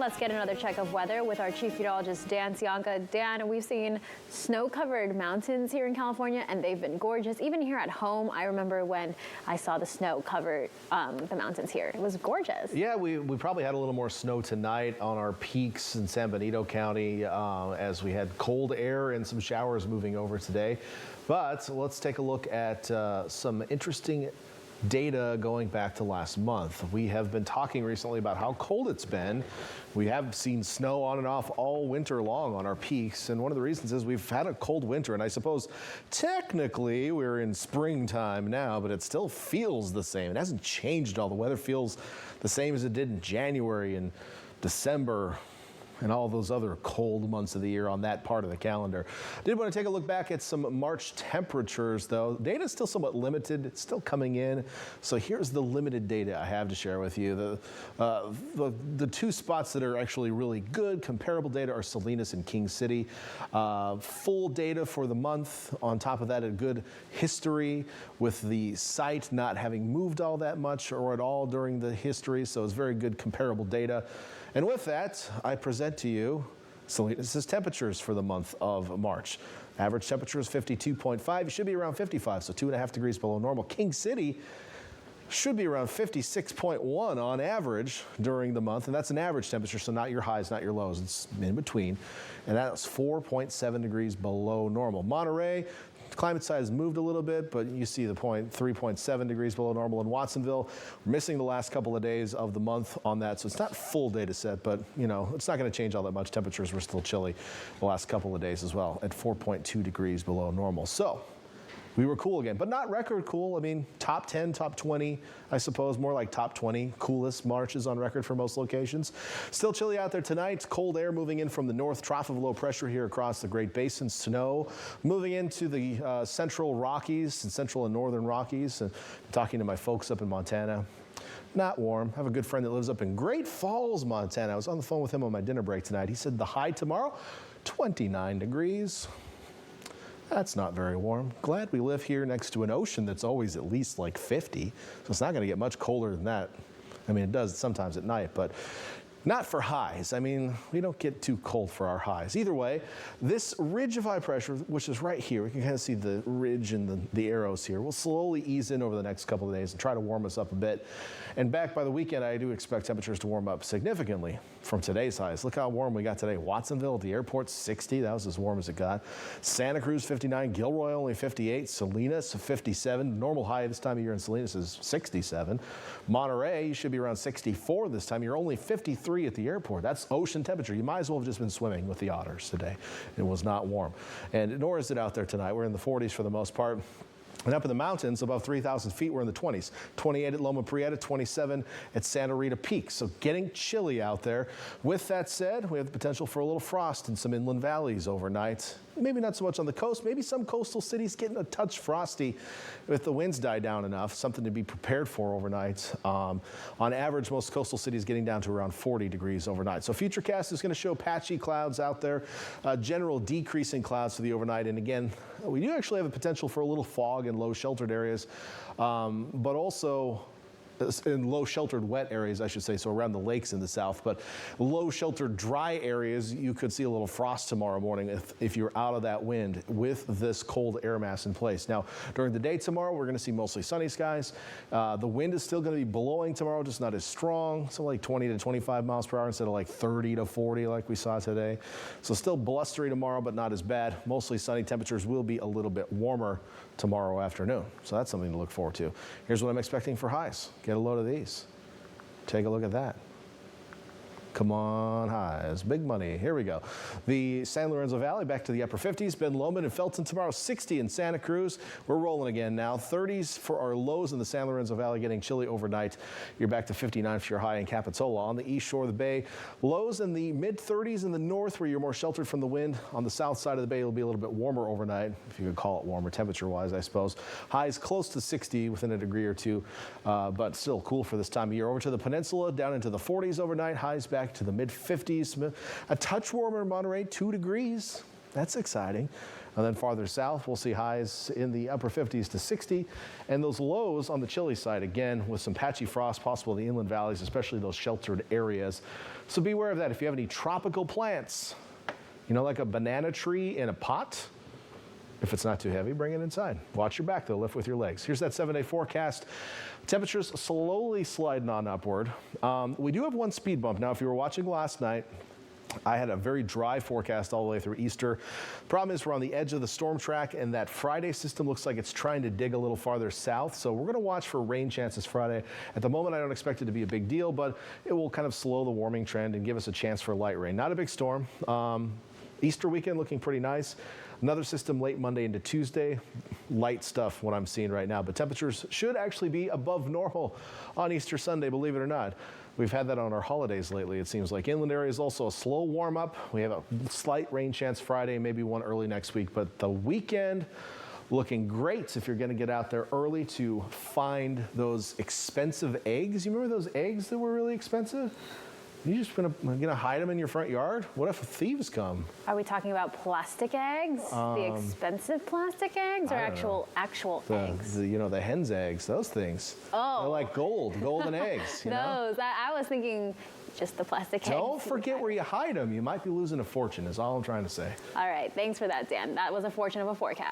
Let's get another check of weather with our chief meteorologist, Dan Cianca. Dan, we've seen snow-covered mountains here in California, and they've been gorgeous. Even here at home, I remember when I saw the snow cover the mountains here. It was gorgeous. Yeah, we probably had a little more snow tonight on our peaks in San Benito County as we had cold air and some showers moving over today. But let's take a look at some interesting data going back to last month. We have been talking recently about how cold it's been. We have seen snow on and off all winter long on our peaks, and one of the reasons is we've had a cold winter, and I suppose technically we're in springtime now, but it still feels the same. It hasn't changed at all. The weather feels the same as it did in January and December and all those other cold months of the year on that part of the calendar. I did want to take a look back at some March temperatures, though. Data is still somewhat limited. It's still coming in. So here's the limited data I have to share with you. The two spots that are actually really good comparable data are Salinas and King City. Full data for the month. On top of that, a good history with the site not having moved all that much or at all during the history. So it's very good comparable data. And with that, I present to you Salinas' temperatures for the month of March. Average temperature is 52.5. It should be around 55, so 2.5 degrees below normal. King City should be around 56.1 on average during the month, and that's an average temperature, so not your highs, not your lows. It's in between, and that's 4.7 degrees below normal. Monterey, climate side has moved a little bit, but you see the point, 3.7 degrees below normal in Watsonville. We're missing the last couple of days of the month on that, so it's not full data set, but you know, it's not going to change all that much. Temperatures were still chilly the last couple of days as well at 4.2 degrees below normal. So we were cool again, but not record cool. I mean, top 10, top 20, I suppose, more like top 20 coolest Marches on record for most locations. Still chilly out there tonight. Cold air moving in from the north, trough of low pressure here across the Great Basin. Snow moving into the central Rockies and central and northern Rockies. And talking to my folks up in Montana. Not warm. I have a good friend that lives up in Great Falls, Montana. I was on the phone with him on my dinner break tonight. He said the high tomorrow, 29 degrees. That's not very warm. Glad we live here next to an ocean that's always at least like 50, so it's not going to get much colder than that. I mean, it does sometimes at night, but not for highs. I mean, we don't get too cold for our highs. Either way, this ridge of high pressure, which is right here, we can kind of see the ridge and the arrows here, will slowly ease in over the next couple of days and try to warm us up a bit. And back by the weekend, I do expect temperatures to warm up significantly from today's highs. Look how warm we got today. Watsonville at the airport, 60. That was as warm as it got. Santa Cruz, 59. Gilroy, only 58. Salinas, 57. Normal high this time of year in Salinas is 67. Monterey, you should be around 64 this time. You're only 53 at the airport. That's ocean temperature. You might as well have just been swimming with the otters today. It was not warm. And nor is it out there tonight. We're in the 40s for the most part. And up in the mountains, above 3,000 feet, we're in the 20s. 28 at Loma Prieta, 27 at Santa Rita Peak. So getting chilly out there. With that said, we have the potential for a little frost in some inland valleys overnight. Maybe not so much on the coast. Maybe some coastal cities getting a touch frosty if the winds die down enough. Something to be prepared for overnight. On average, most coastal cities getting down to around 40 degrees overnight. So Futurecast is going to show patchy clouds out there. General decreasing clouds for the overnight. And again, we do actually have a potential for a little fog in low sheltered areas, but also in low sheltered wet areas, I should say, so around the lakes in the south, but low sheltered dry areas, you could see a little frost tomorrow morning if you're out of that wind with this cold air mass in place. Now, during the day tomorrow, we're going to see mostly sunny skies. The wind is still going to be blowing tomorrow, just not as strong, so like 20 to 25 miles per hour instead of like 30 to 40 like we saw today. So still blustery tomorrow, but not as bad. Mostly sunny. Temperatures will be a little bit warmer tomorrow afternoon, so that's something to look forward to. Here's what I'm expecting for highs. Get a load of these. Take a look at that. Come on, highs. Big money. Here we go. The San Lorenzo Valley back to the upper 50s. Ben Lomond and Felton tomorrow, 60 in Santa Cruz. We're rolling again now. 30s for our lows in the San Lorenzo Valley, getting chilly overnight. You're back to 59 for your high in Capitola. On the east shore of the bay, lows in the mid 30s in the north where you're more sheltered from the wind. On the south side of the bay, it'll be a little bit warmer overnight, if you could call it warmer temperature-wise, I suppose. Highs close to 60 within a degree or two, but still cool for this time of year. Over to the peninsula, down into the 40s overnight. Highs back to the mid 50s. A touch warmer in Monterey, 2 degrees. That's exciting. And then farther south, we'll see highs in the upper 50s to 60. And those lows on the chilly side, again, with some patchy frost possible in the inland valleys, especially those sheltered areas. So be aware of that. If you have any tropical plants, you know, like a banana tree in a pot, if it's not too heavy, bring it inside. Watch your back, though. Lift with your legs. Here's that 7-day forecast. Temperatures slowly sliding on upward. We do have one speed bump. Now, if you were watching last night, I had a very dry forecast all the way through Easter. Problem is we're on the edge of the storm track, and that Friday system looks like it's trying to dig a little farther south. So we're going to watch for rain chances Friday. At the moment, I don't expect it to be a big deal, but it will kind of slow the warming trend and give us a chance for light rain. Not a big storm. Easter weekend looking pretty nice. Another system late Monday into Tuesday. Light stuff, what I'm seeing right now. But temperatures should actually be above normal on Easter Sunday, believe it or not. We've had that on our holidays lately, it seems like. Inland areas also a slow warm up. We have a slight rain chance Friday, maybe one early next week. But the weekend looking great if you're going to get out there early to find those expensive eggs. You remember those eggs that were really expensive? You just gonna hide them in your front yard? What if thieves come? Are we talking about plastic eggs? The expensive plastic eggs, or actual eggs? The hen's eggs, those things. Oh. They're like golden eggs. You know? I was thinking just the plastic eggs. Don't forget where you hide them. You might be losing a fortune, is all I'm trying to say. All right, thanks for that, Dan. That was a fortune of a forecast.